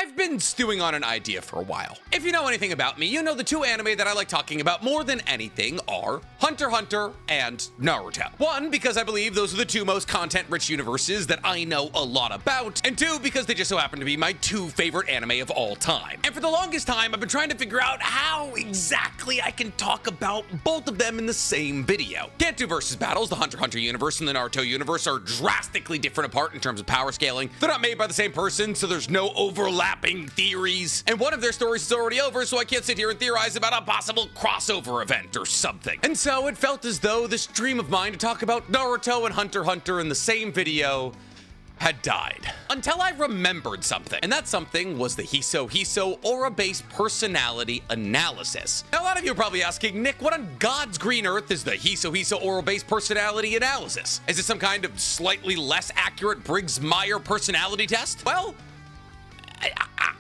I've been stewing on an idea for a while. If you know anything about me, you know the two anime that I like talking about more than anything are Hunter x Hunter and Naruto. One, because I believe those are the two most content-rich universes that I know a lot about, and two, because they just so happen to be my two favorite anime of all time. And for the longest time, I've been trying to figure out how exactly I can talk about both of them in the same video. Can't do versus battles. The Hunter x Hunter universe and the Naruto universe are drastically different apart in terms of power scaling. They're not made by the same person, so there's no overlapping theories. And one of their stories is already over, so I can't sit here and theorize about a possible crossover event or something. And so it felt as though this dream of mine to talk about Naruto and Hunter x Hunter in the same video had died. Until I remembered something, and that something was the Hiso aura-based personality analysis. Now, a lot of you are probably asking, Nick, what on God's green earth is the Hiso aura-based personality analysis? Is it some kind of slightly less accurate Briggs-Meyer personality test? Well,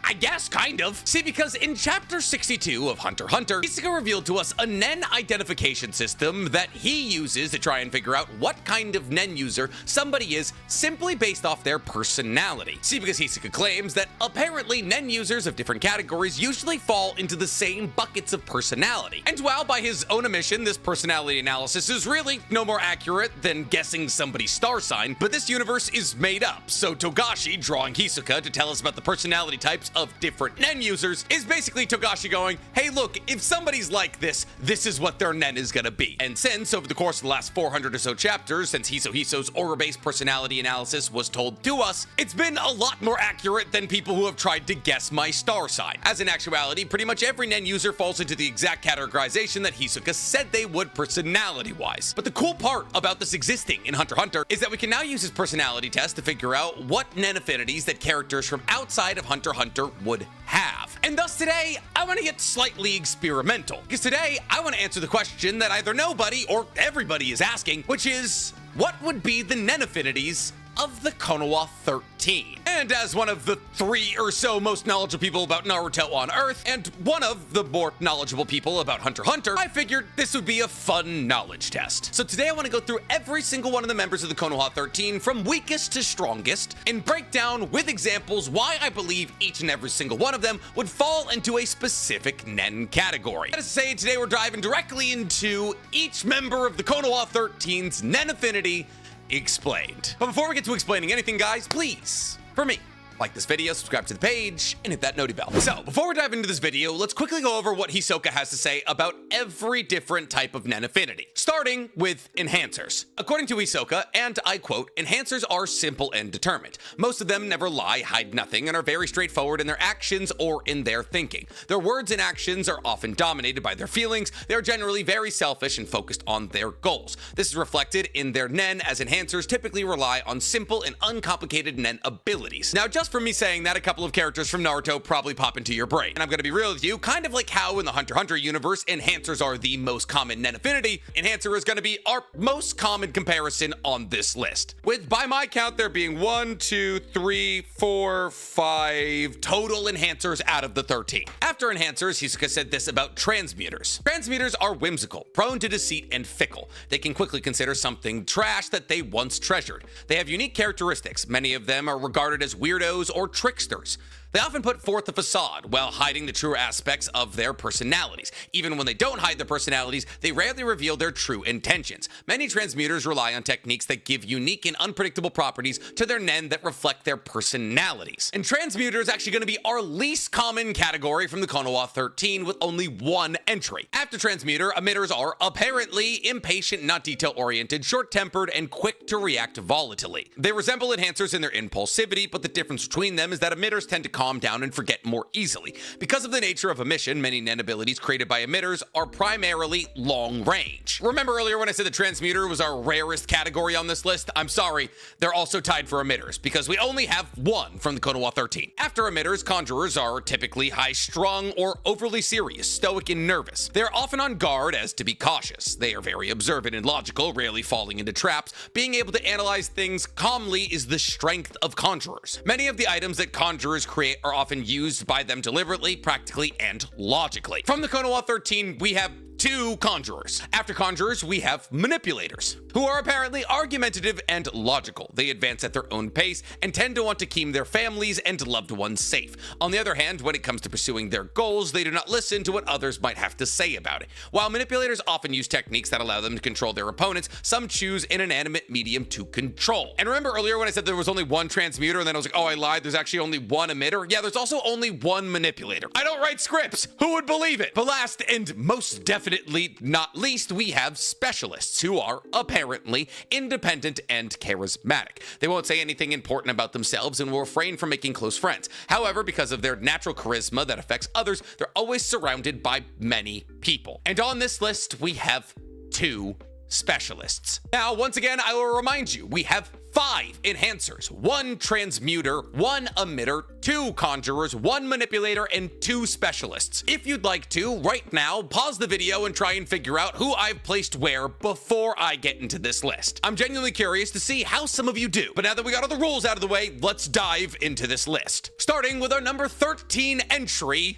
I guess, kind of. See, because in chapter 62 of Hunter x Hunter, Sasuke revealed to us a Nen identification system that he uses to try and figure out what kind of Nen user somebody is simply based off their personality. See, because Sasuke claims that apparently Nen users of different categories usually fall into the same buckets of personality. And while by his own admission, this personality analysis is really no more accurate than guessing somebody's star sign, but this universe is made up, so Togashi drawing Hisoka to tell us about the personality types of different Nen users is basically Togashi going, hey look, if somebody's like this is what their Nen is gonna be. And since over the course of the last 400 or so chapters, since Hiso's aura-based personality analysis was told to us, it's been a lot more accurate than people who have tried to guess my star sign. As in actuality, pretty much every Nen user falls into the exact categorization that Hisoka said they would personality-wise. But the cool part about this existing in Hunter x Hunter is that we can now use his personality test to figure out what Nen affinities that characters from outside of Hunter x Hunter would have. And thus today, I want to get slightly experimental, because today I want to answer the question that either nobody or everybody is asking, which is, what would be the Nen affinities of the Konoha 13? And as one of the 3 or so most knowledgeable people about Naruto on Earth, and one of the more knowledgeable people about Hunter x Hunter, I figured this would be a fun knowledge test. So today I want to go through every single one of the members of the Konoha 13 from weakest to strongest, and break down with examples why I believe each and every single one of them would fall into a specific Nen category. That is to say, today we're diving directly into each member of the Konoha 13's Nen affinity explained. But before we get to explaining anything, guys, please, for me, like this video, subscribe to the page, and hit that noti bell. So, before we dive into this video, let's quickly go over what Hisoka has to say about every different type of Nen affinity, starting with enhancers. According to Hisoka, and I quote, enhancers are simple and determined. Most of them never lie, hide nothing, and are very straightforward in their actions or in their thinking. Their words and actions are often dominated by their feelings. They are generally very selfish and focused on their goals. This is reflected in their Nen, as enhancers typically rely on simple and uncomplicated Nen abilities. Now, just from me saying that, a couple of characters from Naruto probably pop into your brain. And I'm gonna be real with you, kind of like how in the Hunter x Hunter universe, enhancers are the most common Nen affinity, enhancer is gonna be our most common comparison on this list. With, by my count, there being 1, 2, 3, 4, 5 total enhancers out of the 13. After enhancers, Hisoka said this about transmuters. Transmuters are whimsical, prone to deceit, and fickle. They can quickly consider something trash that they once treasured. They have unique characteristics. Many of them are regarded as weirdos or tricksters. They often put forth a facade while hiding the true aspects of their personalities. Even when they don't hide their personalities, they rarely reveal their true intentions. Many transmuters rely on techniques that give unique and unpredictable properties to their Nen that reflect their personalities. And transmuter is actually going to be our least common category from the Konoha 13, with only 1 entry. After transmuter, emitters are apparently impatient, not detail-oriented, short-tempered, and quick to react volatilely. They resemble enhancers in their impulsivity, but the difference between them is that emitters tend to calm down and forget more easily. Because of the nature of emission, many Nen abilities created by emitters are primarily long range. Remember earlier when I said the transmuter was our rarest category on this list? I'm sorry, they're also tied for emitters, because we only have 1 from the Konoha 13. After emitters, conjurers are typically high-strung or overly serious, stoic, and nervous. They are often on guard as to be cautious. They are very observant and logical, rarely falling into traps. Being able to analyze things calmly is the strength of conjurers. Many of the items that conjurers create are often used by them deliberately, practically, and logically. From the Konoha 13, we have 2 conjurers. After conjurers, we have manipulators, who are apparently argumentative and logical. They advance at their own pace and tend to want to keep their families and loved ones safe. On the other hand, when it comes to pursuing their goals, they do not listen to what others might have to say about it. While manipulators often use techniques that allow them to control their opponents, some choose an inanimate medium to control. And remember earlier when I said there was only one transmuter and then I was like, oh, I lied, there's actually only one emitter? Yeah, there's also only one manipulator. I don't write scripts. Who would believe it? But last and most definitely not least, we have specialists who are apparently independent and charismatic. They won't say anything important about themselves and will refrain from making close friends. However, because of their natural charisma that affects others, they're always surrounded by many people. And on this list, we have 2 specialists. Now, once again, I will remind you, we have 5 enhancers, 1 transmuter, 1 emitter, 2 conjurers, 1 manipulator, and 2 specialists. If you'd like to, right now, pause the video and try and figure out who I've placed where before I get into this list. I'm genuinely curious to see how some of you do. But now that we got all the rules out of the way, let's dive into this list. Starting with our number 13 entry,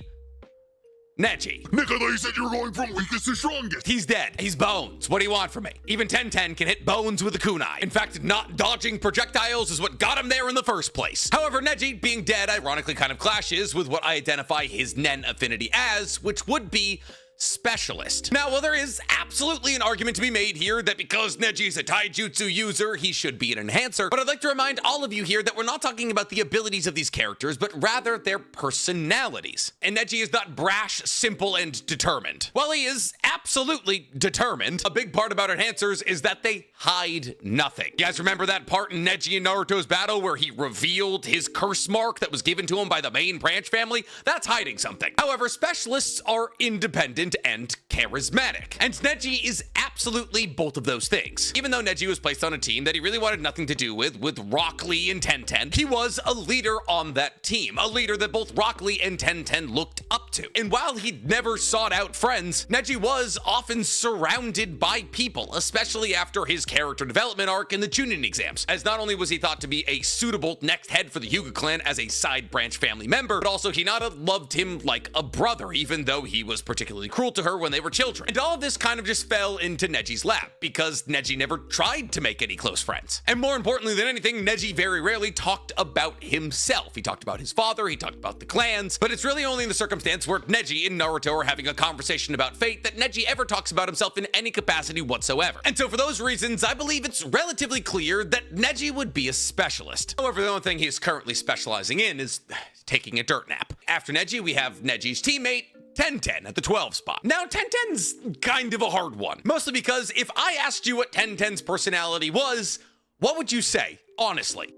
Neji. Nick, I thought you said you were going from weakest to strongest. He's dead. He's bones. What do you want from me? Even TenTen can hit bones with a kunai. In fact, not dodging projectiles is what got him there in the first place. However, Neji being dead ironically kind of clashes with what I identify his Nen affinity as, which would be specialist. Now, while there is absolutely an argument to be made here that because Neji is a taijutsu user, he should be an enhancer, but I'd like to remind all of you here that we're not talking about the abilities of these characters, but rather their personalities. And Neji is not brash, simple, and determined. While he is absolutely determined, a big part about enhancers is that they hide nothing. You guys remember that part in Neji and Naruto's battle where he revealed his curse mark that was given to him by the main branch family? That's hiding something. However, specialists are independent and charismatic. And Neji is absolutely both of those things. Even though Neji was placed on a team that he really wanted nothing to do with Rock Lee and TenTen, he was a leader on that team, a leader that both Rock Lee and TenTen looked up to. And while he never sought out friends, Neji was often surrounded by people, especially after his character development arc in the Chunin exams, as not only was he thought to be a suitable next head for the Hyuga clan as a side branch family member, but also Hinata loved him like a brother, even though he was particularly cruel to her when they were children. And all of this kind of just fell into Neji's lap because Neji never tried to make any close friends. And more importantly than anything, Neji very rarely talked about himself. He talked about his father, he talked about the clans, but it's really only in the circumstance where Neji and Naruto are having a conversation about fate that Neji ever talks about himself in any capacity whatsoever. And so for those reasons, I believe it's relatively clear that Neji would be a specialist. However, the only thing he is currently specializing in is taking a dirt nap. After Neji, we have Neji's teammate, TenTen at the 12 spot. Now, TenTen's kind of a hard one, mostly because if I asked you what TenTen's personality was, what would you say? Honestly.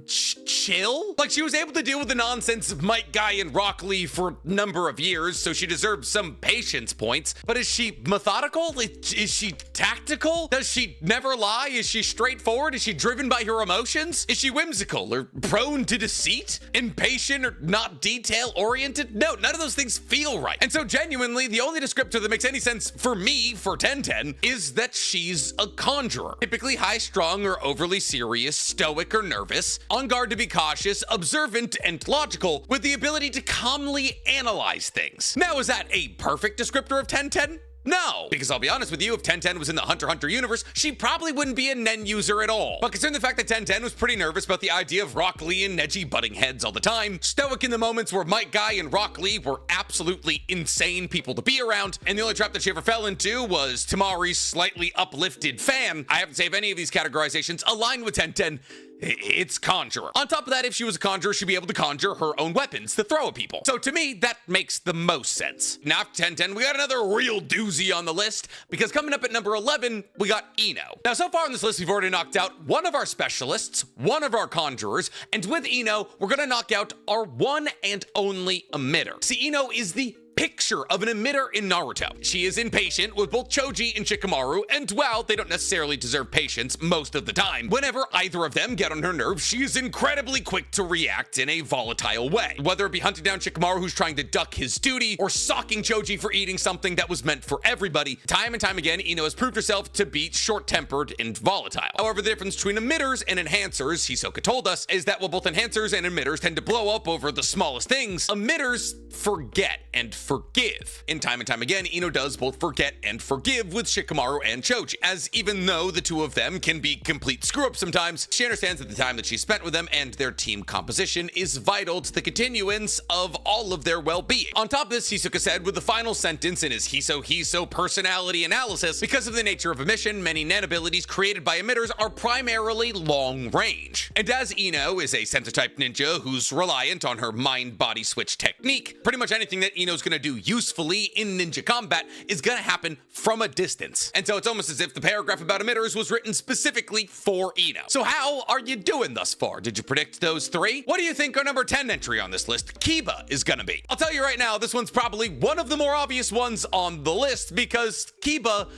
Chill? Like, she was able to deal with the nonsense of Might Guy and Rock Lee for a number of years, so she deserves some patience points. But is she methodical? Is she tactical? Does she never lie? Is she straightforward? Is she driven by her emotions? Is she whimsical or prone to deceit? Impatient or not detail-oriented? No, none of those things feel right. And so genuinely, the only descriptor that makes any sense for me, for TenTen, is that she's a conjurer. Typically high-strung or overly serious, stoic or nervous, on guard to be cautious, observant, and logical, with the ability to calmly analyze things. Now, is that a perfect descriptor of TenTen? No, because I'll be honest with you, if TenTen was in the Hunter x Hunter universe, she probably wouldn't be a Nen user at all. But considering the fact that TenTen was pretty nervous about the idea of Rock Lee and Neji butting heads all the time, stoic in the moments where Might Guy and Rock Lee were absolutely insane people to be around, and the only trap that she ever fell into was Tamari's slightly uplifted fan, I have to say if any of these categorizations align with TenTen, it's conjurer. On top of that, if she was a conjurer, she'd be able to conjure her own weapons to throw at people. So to me, that makes the most sense. Now after TenTen, we got another real doozy on the list, because coming up at number 11, we got Ino. Now so far on this list, we've already knocked out one of our specialists, one of our conjurers, and with Ino, we're gonna knock out our one and only emitter. See, Ino is the picture of an emitter in Naruto. She is impatient with both Choji and Shikamaru, and while they don't necessarily deserve patience most of the time, whenever either of them get on her nerves, she is incredibly quick to react in a volatile way. Whether it be hunting down Shikamaru who's trying to duck his duty, or socking Choji for eating something that was meant for everybody, time and time again, Ino has proved herself to be short-tempered and volatile. However, the difference between emitters and enhancers, Hisoka told us, is that while both enhancers and emitters tend to blow up over the smallest things, emitters forget and forgive. In time and time again, Ino does both forget and forgive with Shikamaru and Choji, as even though the two of them can be complete screw-ups sometimes, she understands that the time that she spent with them and their team composition is vital to the continuance of all of their well-being. On top of this, Hisoka said with the final sentence in his Hiso personality analysis, because of the nature of emission, many nen-abilities created by emitters are primarily long-range. And as Ino is a Sentai-type ninja who's reliant on her mind-body switch technique, pretty much anything that Ino's gonna do usefully in ninja combat is gonna happen from a distance. And so it's almost as if the paragraph about emitters was written specifically for Ino. So how are you doing thus far? Did you predict those three? What do you think our number 10 entry on this list, Kiba, is gonna be? I'll tell you right now, this one's probably one of the more obvious ones on the list because Kiba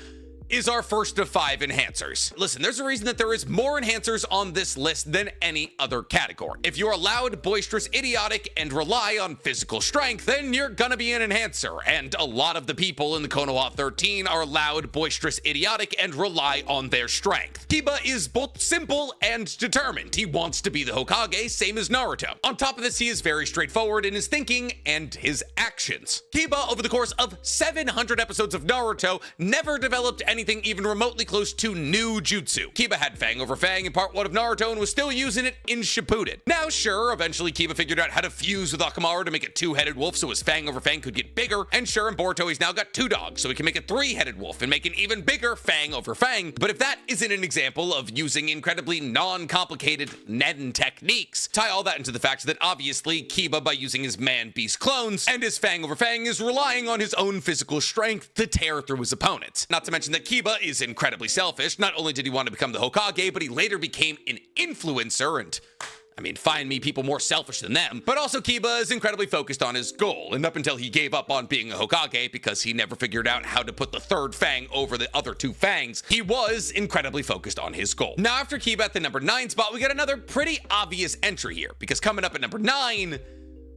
is our first of 5 enhancers. Listen, there's a reason that there is more enhancers on this list than any other category. If you're loud, boisterous, idiotic, and rely on physical strength, then you're gonna be an enhancer. And a lot of the people in the Konoha 13 are loud, boisterous, idiotic, and rely on their strength. Kiba is both simple and determined. He wants to be the Hokage, same as Naruto. On top of this, he is very straightforward in his thinking and his actions. Kiba, over the course of 700 episodes of Naruto, never developed anything even remotely close to new jutsu. Kiba had Fang over Fang in part 1 of Naruto and was still using it in Shippuden. Now, sure, eventually Kiba figured out how to fuse with Akamaru to make a 2-headed wolf so his Fang over Fang could get bigger, and sure, in Boruto he's now got 2 dogs so he can make a 3-headed wolf and make an even bigger Fang over Fang. But if that isn't an example of using incredibly non-complicated nen techniques, tie all that into the fact that obviously Kiba, by using his man-beast clones and his Fang over Fang, is relying on his own physical strength to tear through his opponents. Not to mention that Kiba is incredibly selfish. Not only did he want to become the Hokage, but he later became an influencer, and I mean, find me people more selfish than them. But also Kiba is incredibly focused on his goal, and up until he gave up on being a Hokage because he never figured out how to put the 3rd Fang over the other 2 Fangs, he was incredibly focused on his goal. Now, after Kiba at the number 9 spot, we got another pretty obvious entry here, because coming up at number 9,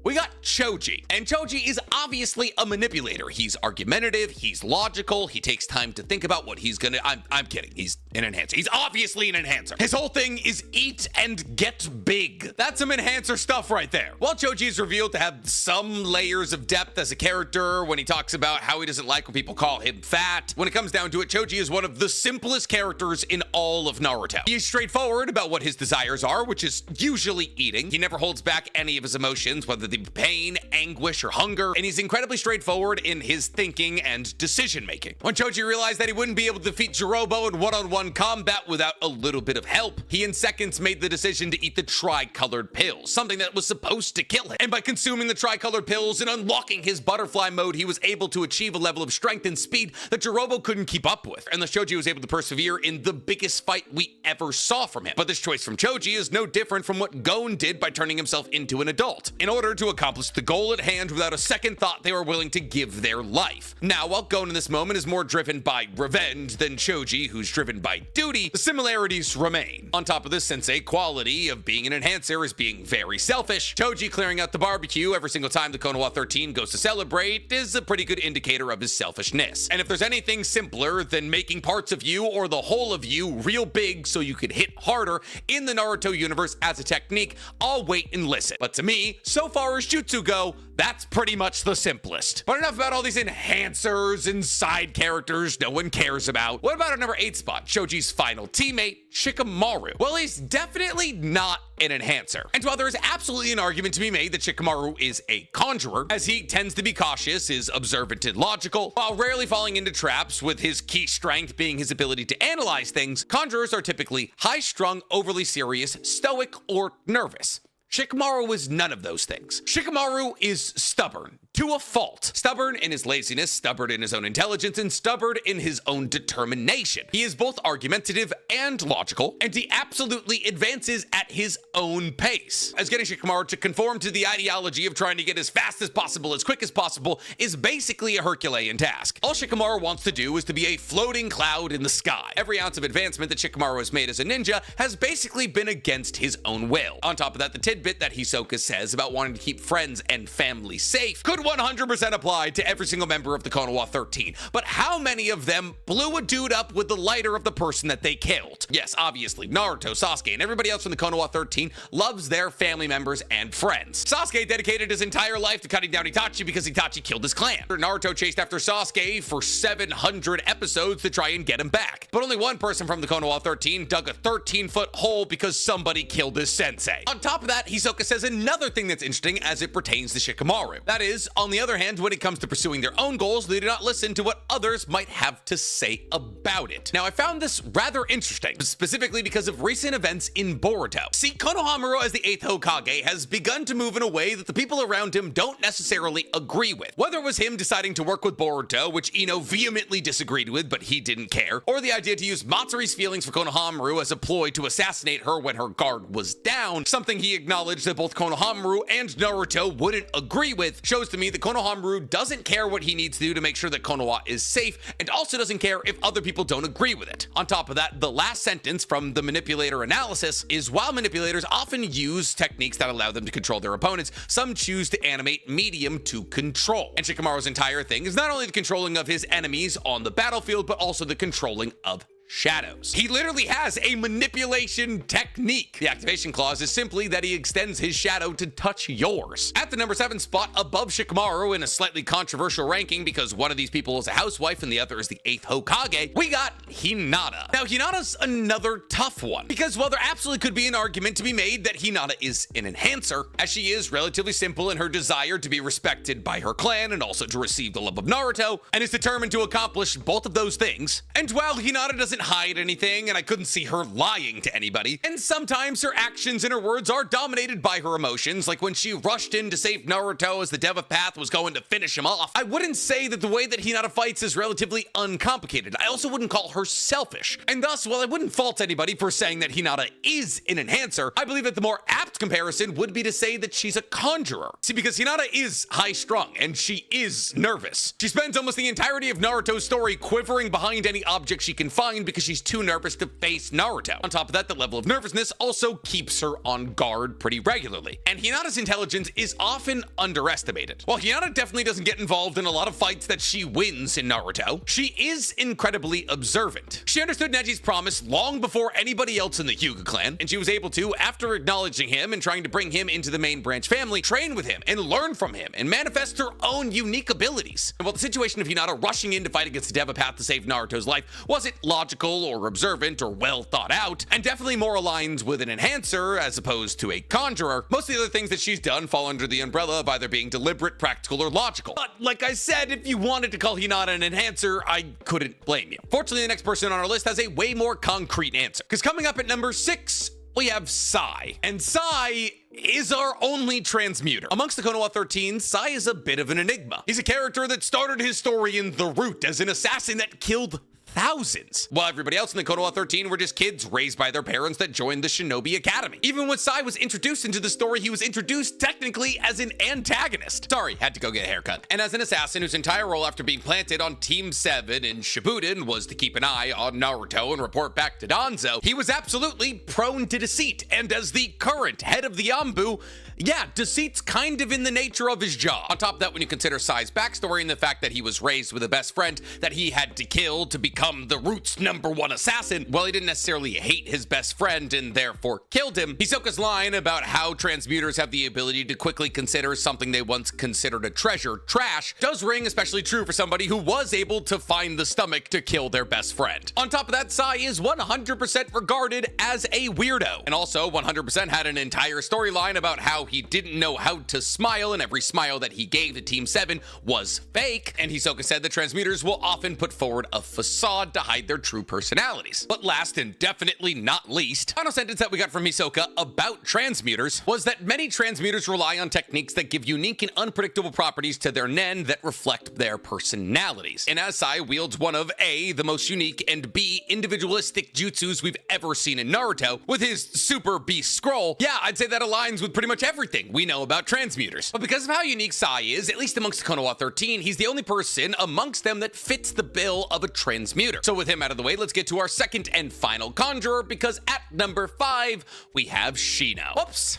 we got Choji. And Choji is obviously a manipulator. He's argumentative, he's logical, he takes time to think about what he's gonna— I'm kidding, he's an enhancer. He's obviously an enhancer. His whole thing is eat and get big. That's some enhancer stuff right there. While Choji is revealed to have some layers of depth as a character when he talks about how he doesn't like when people call him fat, when it comes down to it, Choji is one of the simplest characters in all of Naruto. He is straightforward about what his desires are, which is usually eating. He never holds back any of his emotions, whether the pain, anguish, or hunger, and he's incredibly straightforward in his thinking and decision-making. When Choji realized that he wouldn't be able to defeat Jirobo in one-on-one combat without a little bit of help, he in seconds made the decision to eat the tri-colored pills, something that was supposed to kill him. And by consuming the tri-colored pills and unlocking his butterfly mode, he was able to achieve a level of strength and speed that Jirobo couldn't keep up with, and thus Choji was able to persevere in the biggest fight we ever saw from him. But this choice from Choji is no different from what Gon did by turning himself into an adult, in order to accomplish the goal at hand without a second thought. They were willing to give their life. Now, while Gon in this moment is more driven by revenge than Choji, who's driven by duty, the similarities remain. On top of this, since a quality of being an enhancer is being very selfish, Choji clearing out the barbecue every single time the Konoha 13 goes to celebrate is a pretty good indicator of his selfishness. And if there's anything simpler than making parts of you or the whole of you real big so you could hit harder in the Naruto universe as a technique, I'll wait and listen. But to me, so far as jutsu go, that's pretty much the simplest. But enough about all these enhancers and side characters no one cares about. What about our number 8 spot, Choji's final teammate, Shikamaru? Well, he's definitely not an enhancer. And while there is absolutely an argument to be made that Shikamaru is a conjurer, as he tends to be cautious, is observant and logical, while rarely falling into traps, with his key strength being his ability to analyze things, conjurers are typically high-strung, overly serious, stoic, or nervous. Shikamaru is none of those things. Shikamaru is stubborn to a fault. Stubborn in his laziness, stubborn in his own intelligence, and stubborn in his own determination. He is both argumentative and logical, and he absolutely advances at his own pace. As getting Shikamaru to conform to the ideology of trying to get as fast as possible, as quick as possible, is basically a Herculean task. All Shikamaru wants to do is to be a floating cloud in the sky. Every ounce of advancement that Shikamaru has made as a ninja has basically been against his own will. On top of that, the tidbit that Hisoka says about wanting to keep friends and family safe could 100% apply to every single member of the Konoha 13, but how many of them blew a dude up with the lighter of the person that they killed? Yes, obviously, Naruto, Sasuke, and everybody else from the Konoha 13 loves their family members and friends. Sasuke dedicated his entire life to cutting down Itachi because Itachi killed his clan. Naruto chased after Sasuke for 700 episodes to try and get him back. But only one person from the Konoha 13 dug a 13-foot hole because somebody killed his sensei. On top of that, Hisoka says another thing that's interesting as it pertains to Shikamaru. That is, on the other hand, when it comes to pursuing their own goals, they do not listen to what others might have to say about it. Now, I found this rather interesting, specifically because of recent events in Boruto. See, Konohamaru as the 8th Hokage has begun to move in a way that the people around him don't necessarily agree with. Whether it was him deciding to work with Boruto, which Ino vehemently disagreed with, but he didn't care, or the idea to use Matsuri's feelings for Konohamaru as a ploy to assassinate her when her guard was down, something he acknowledged that both Konohamaru and Naruto wouldn't agree with, shows to me that Konohamaru doesn't care what he needs to do to make sure that Konoha is safe, and also doesn't care if other people don't agree with it. On top of that, the last sentence from the manipulator analysis is, while manipulators often use techniques that allow them to control their opponents, some choose to animate medium to control. And Shikamaru's entire thing is not only the controlling of his enemies on the battlefield, but also the controlling of shadows. He literally has a manipulation technique. The activation clause is simply that he extends his shadow to touch yours. At the number 7 spot above Shikamaru in a slightly controversial ranking because one of these people is a housewife and the other is the 8th Hokage, we got Hinata. Now, Hinata's another tough one because while there absolutely could be an argument to be made that Hinata is an enhancer, as she is relatively simple in her desire to be respected by her clan and also to receive the love of Naruto, and is determined to accomplish both of those things. And while Hinata doesn't hide anything, and I couldn't see her lying to anybody, and sometimes her actions and her words are dominated by her emotions, like when she rushed in to save Naruto as the Devapath was going to finish him off. I wouldn't say that the way that Hinata fights is relatively uncomplicated. I also wouldn't call her selfish. And thus, while I wouldn't fault anybody for saying that Hinata is an enhancer, I believe that the more apt comparison would be to say that she's a conjurer. See, because Hinata is high-strung, and she is nervous. She spends almost the entirety of Naruto's story quivering behind any object she can find because she's too nervous to face Naruto. On top of that, the level of nervousness also keeps her on guard pretty regularly. And Hinata's intelligence is often underestimated. While Hinata definitely doesn't get involved in a lot of fights that she wins in Naruto, she is incredibly observant. She understood Neji's promise long before anybody else in the Hyuga clan, and she was able to, after acknowledging him and trying to bring him into the main branch family, train with him and learn from him and manifest her own unique abilities. And while the situation of Hinata rushing in to fight against the Devapath to save Naruto's life wasn't logical or observant or well thought out, and definitely more aligns with an enhancer as opposed to a conjurer, most of the other things that she's done fall under the umbrella of either being deliberate, practical, or logical. But like I said, if you wanted to call Hinata an enhancer, I couldn't blame you. Fortunately, the next person on our list has a way more concrete answer, because coming up at number 6, we have Sai. And Sai is our only transmuter. Amongst the Konoha 13, Sai is a bit of an enigma. He's a character that started his story in The Root as an assassin that killed thousands, while everybody else in the Konoha 13 were just kids raised by their parents that joined the Shinobi Academy. Even when Sai was introduced into the story, he was introduced technically as an antagonist. Sorry, had to go get a haircut. And as an assassin whose entire role after being planted on Team 7 in Shippuden was to keep an eye on Naruto and report back to Danzo, he was absolutely prone to deceit. And as the current head of the Anbu, yeah, deceit's kind of in the nature of his job. On top of that, when you consider Sai's backstory and the fact that he was raised with a best friend that he had to kill to become the Root's #1 assassin, while he didn't necessarily hate his best friend and therefore killed him, Hisoka's line about how transmuters have the ability to quickly consider something they once considered a treasure trash does ring especially true for somebody who was able to find the stomach to kill their best friend. On top of that, Sai is 100% regarded as a weirdo, and also 100% had an entire storyline about how he didn't know how to smile, and every smile that he gave to Team 7 was fake, and Hisoka said that transmuters will often put forward a facade to hide their true personalities. But last and definitely not least, final sentence that we got from Hisoka about transmuters was that many transmuters rely on techniques that give unique and unpredictable properties to their nen that reflect their personalities. And as Sai wields one of A, the most unique, and B, individualistic jutsus we've ever seen in Naruto, with his Super Beast Scroll, yeah, I'd say that aligns with pretty much everything we know about transmuters. But because of how unique Sai is, at least amongst the Konoha 13, he's the only person amongst them that fits the bill of a transmuter. So with him out of the way, let's get to our second and final conjurer, because at number 5, we have Shino. Whoops.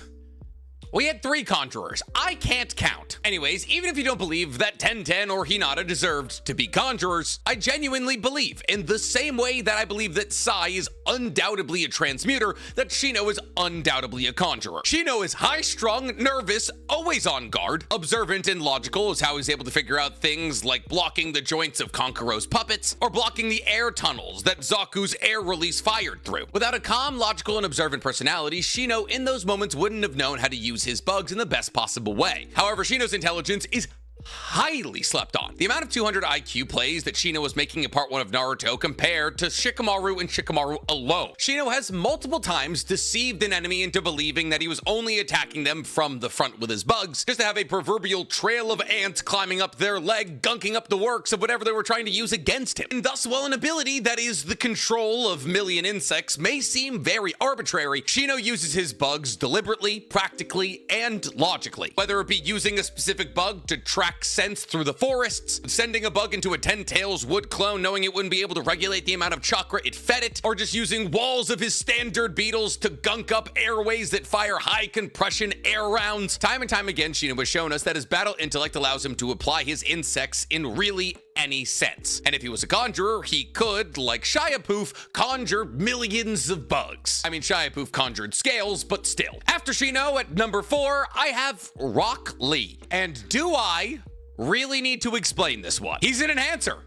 We had 3 conjurers. I can't count. Anyways, even if you don't believe that TenTen or Hinata deserved to be conjurers, I genuinely believe, in the same way that I believe that Sai is undoubtedly a transmuter, that Shino is undoubtedly a conjurer. Shino is high-strung, nervous, always on guard. Observant and logical is how he's able to figure out things like blocking the joints of Kankuro's puppets, or blocking the air tunnels that Zaku's air release fired through. Without a calm, logical, and observant personality, Shino in those moments wouldn't have known how to use his bugs in the best possible way. However, Shino's intelligence is highly slept on. The amount of 200 IQ plays that Shino was making in part 1 of Naruto compared to Shikamaru and Shikamaru alone. Shino has multiple times deceived an enemy into believing that he was only attacking them from the front with his bugs, just to have a proverbial trail of ants climbing up their leg, gunking up the works of whatever they were trying to use against him. And thus, while an ability that is the control of million insects may seem very arbitrary, Shino uses his bugs deliberately, practically, and logically. Whether it be using a specific bug to track sense through the forests, sending a bug into a 10-tails wood clone knowing it wouldn't be able to regulate the amount of chakra it fed it, or just using walls of his standard beetles to gunk up airways that fire high compression air rounds. Time and time again, Shino has shown us that his battle intellect allows him to apply his insects in really any sense. And if he was a conjurer, he could, like Shiapoof, conjure millions of bugs. I mean, Shiapoof conjured scales, but still. After Shino, at number 4, I have Rock Lee. And do I really need to explain this one? He's an enhancer.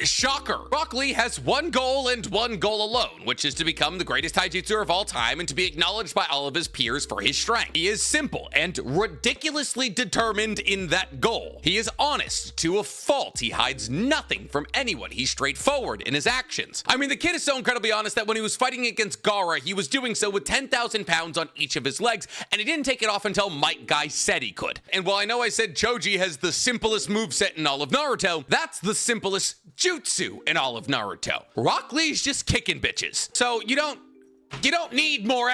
Shocker. Rock Lee has one goal and one goal alone, which is to become the greatest taijutsu of all time and to be acknowledged by all of his peers for his strength. He is simple and ridiculously determined in that goal. He is honest to a fault. He hides nothing from anyone. He's straightforward in his actions. I mean, the kid is so incredibly honest that when he was fighting against Gaara, he was doing so with 10,000 pounds on each of his legs, and he didn't take it off until Might Guy said he could. And while I know I said Choji has the simplest moveset in all of Naruto, that's the simplest jutsu in all of Naruto. Rock Lee's just kicking bitches. So you don't need more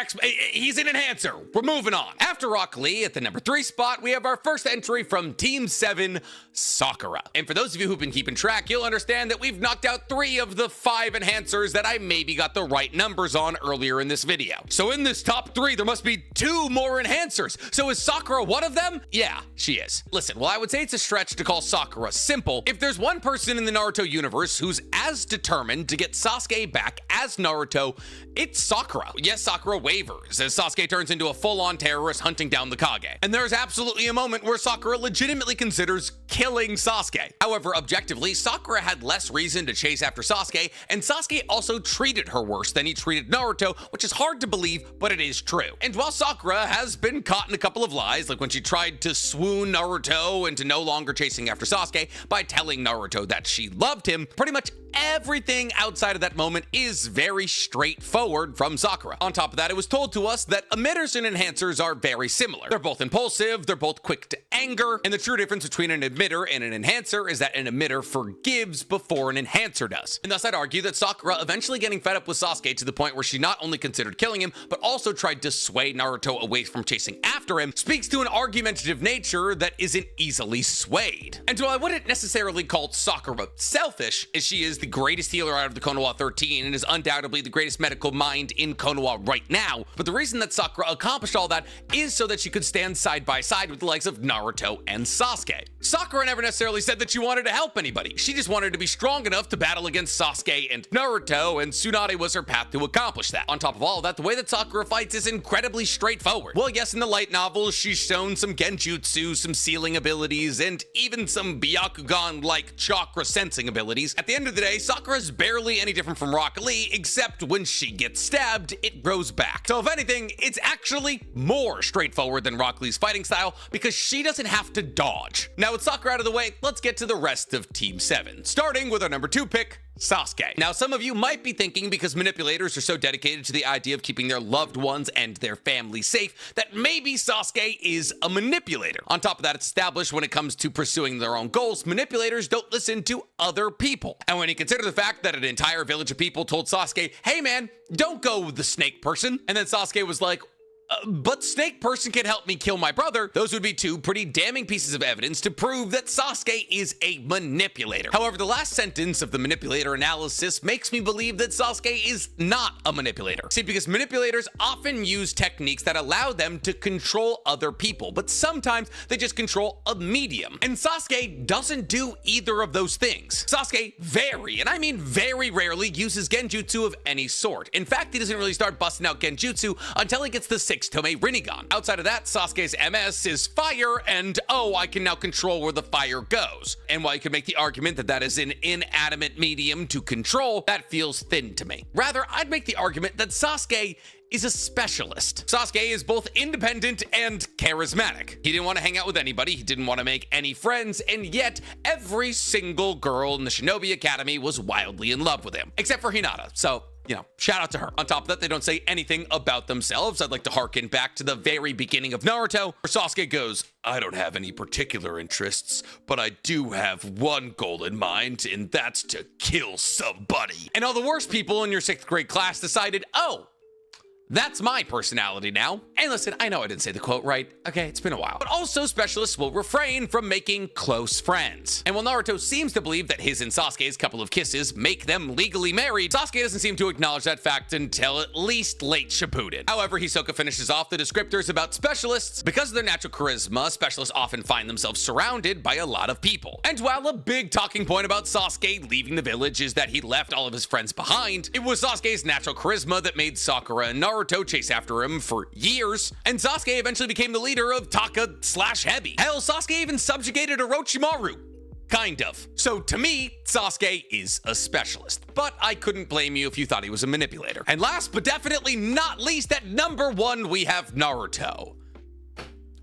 he's an enhancer. We're moving on. After Rock Lee, at the number 3 spot, we have our first entry from Team 7, Sakura. And for those of you who've been keeping track, you'll understand that we've knocked out 3 of the 5 enhancers that I maybe got the right numbers on earlier in this video. So in this top 3, there must be 2 more enhancers. So is Sakura one of them? Yeah, she is. Listen, while I would say it's a stretch to call Sakura simple, if there's one person in the Naruto universe who's as determined to get Sasuke back as Naruto, it's Sakura. Yes, Sakura wavers as Sasuke turns into a full-on terrorist hunting down the Kage. And there's absolutely a moment where Sakura legitimately considers killing Sasuke. However, objectively, Sakura had less reason to chase after Sasuke, and Sasuke also treated her worse than he treated Naruto, which is hard to believe, but it is true. And while Sakura has been caught in a couple of lies, like when she tried to swoon Naruto into no longer chasing after Sasuke by telling Naruto that she loved him, pretty much everything outside of that moment is very straightforward from Sakura. On top of that, it was told to us that emitters and enhancers are very similar. They're both impulsive, they're both quick to anger, and the true difference between an emitter and an enhancer is that an emitter forgives before an enhancer does. And thus I'd argue that Sakura eventually getting fed up with Sasuke to the point where she not only considered killing him, but also tried to sway Naruto away from chasing after him, speaks to an argumentative nature that isn't easily swayed. And while I wouldn't necessarily call Sakura selfish, as she is the greatest healer out of the Konoha 13 and is undoubtedly the greatest medical mind in Konoha right now, but the reason that Sakura accomplished all that is so that she could stand side by side with the likes of Naruto and Sasuke. Sakura never necessarily said that she wanted to help anybody. She just wanted to be strong enough to battle against Sasuke and Naruto, and Tsunade was her path to accomplish that. On top of all of that, the way that Sakura fights is incredibly straightforward. Well, yes, in the light novels, she's shown some genjutsu, some sealing abilities, and even some Byakugan-like chakra sensing abilities. At the end of the day, Sakura's barely any different from Rock Lee, except when she gets stabbed, it grows back. So if anything, it's actually more straightforward than Rock Lee's fighting style because she doesn't have to dodge. Now with Sakura out of the way, let's get to the rest of Team 7, starting with our number 2 pick, Sasuke. Now, some of you might be thinking, because manipulators are so dedicated to the idea of keeping their loved ones and their family safe, that maybe Sasuke is a manipulator. On top of that, it's established when it comes to pursuing their own goals, manipulators don't listen to other people. And when you consider the fact that an entire village of people told Sasuke, hey man, don't go with the snake person, and then Sasuke was like, but Snake Person can help me kill my brother, those would be two pretty damning pieces of evidence to prove that Sasuke is a manipulator. However, the last sentence of the manipulator analysis makes me believe that Sasuke is not a manipulator. See, because manipulators often use techniques that allow them to control other people, but sometimes they just control a medium. And Sasuke doesn't do either of those things. Sasuke and I mean very rarely, uses genjutsu of any sort. In fact, he doesn't really start busting out genjutsu until he gets the 6-tome Rinnegan. Outside of that, Sasuke's MS is fire, and oh, I can now control where the fire goes. And while you can make the argument that that is an inanimate medium to control, that feels thin to me. Rather, I'd make the argument that Sasuke is a specialist. Sasuke is both independent and charismatic. He didn't want to hang out with anybody, he didn't want to make any friends, and yet every single girl in the Shinobi Academy was wildly in love with him, except for Hinata. So, you know, shout out to her. On top of that, they don't say anything about themselves. I'd like to harken back to the very beginning of Naruto, where Sasuke goes, I don't have any particular interests, but I do have one goal in mind, and that's to kill somebody. And all the worst people in your 6th grade class decided, oh, that's my personality now. And listen, I know I didn't say the quote right. Okay, it's been a while. But also, specialists will refrain from making close friends. And while Naruto seems to believe that his and Sasuke's couple of kisses make them legally married, Sasuke doesn't seem to acknowledge that fact until at least late Shippuden. However, Hisoka finishes off the descriptors about specialists. Because of their natural charisma, specialists often find themselves surrounded by a lot of people. And while a big talking point about Sasuke leaving the village is that he left all of his friends behind, it was Sasuke's natural charisma that made Sakura and Naruto chase after him for years, and Sasuke eventually became the leader of Taka/Hebi. Hell, Sasuke even subjugated Orochimaru. Kind of. So to me, Sasuke is a specialist, but I couldn't blame you if you thought he was a manipulator. And last but definitely not least, at number 1, we have Naruto,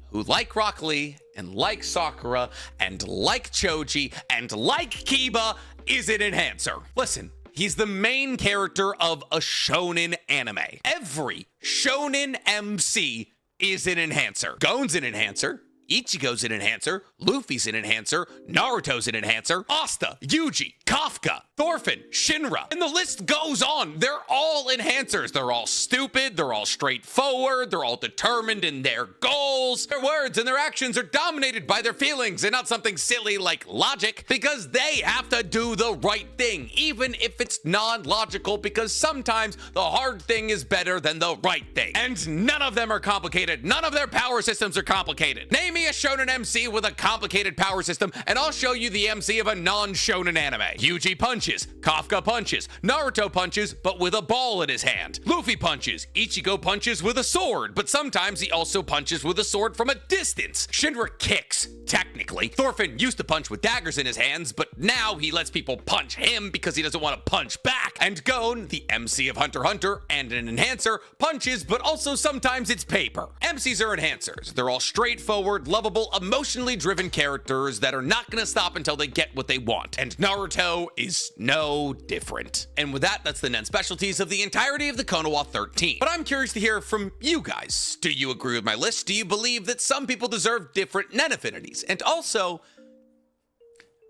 who, like Rock Lee and like Sakura and like Choji and like Kiba, is an enhancer. Listen, he's the main character of a shonen anime. Every shonen MC is an enhancer. Gon's an enhancer. Ichigo's an enhancer, Luffy's an enhancer, Naruto's an enhancer, Asta, Yuji, Kafka, Thorfinn, Shinra, and the list goes on. They're all enhancers. They're all stupid, they're all straightforward, they're all determined in their goals. Their words and their actions are dominated by their feelings and not something silly like logic, because they have to do the right thing, even if it's non-logical, because sometimes the hard thing is better than the right thing. And none of them are complicated. None of their power systems are complicated. Name me a shonen MC with a complicated power system, and I'll show you the MC of a non-shonen anime. Yuji punches, Kafka punches, Naruto punches, but with a ball in his hand. Luffy punches, Ichigo punches with a sword, but sometimes he also punches with a sword from a distance. Shinra kicks, technically. Thorfinn used to punch with daggers in his hands, but now he lets people punch him because he doesn't want to punch back. And Gon, the MC of Hunter x Hunter and an enhancer, punches, but also sometimes it's paper. MCs are enhancers. They're all straightforward, lovable, emotionally driven characters that are not gonna stop until they get what they want. And Naruto is no different. And with that, that's the Nen specialties of the entirety of the Konoha 13. But I'm curious to hear from you guys. Do you agree with my list? Do you believe that some people deserve different Nen affinities? And also,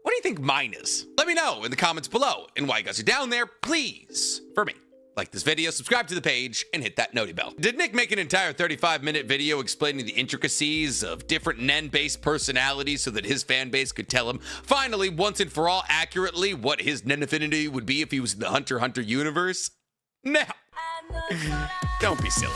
what do you think mine is? Let me know in the comments below. And while you guys are down there, please, for me, like this video, subscribe to the page, and hit that noti bell. Did Nick make an entire 35-minute video explaining the intricacies of different Nen-based personalities so that his fan base could tell him, finally, once and for all, accurately, what his Nen affinity would be if he was in the Hunter x Hunter universe? No. Don't be silly.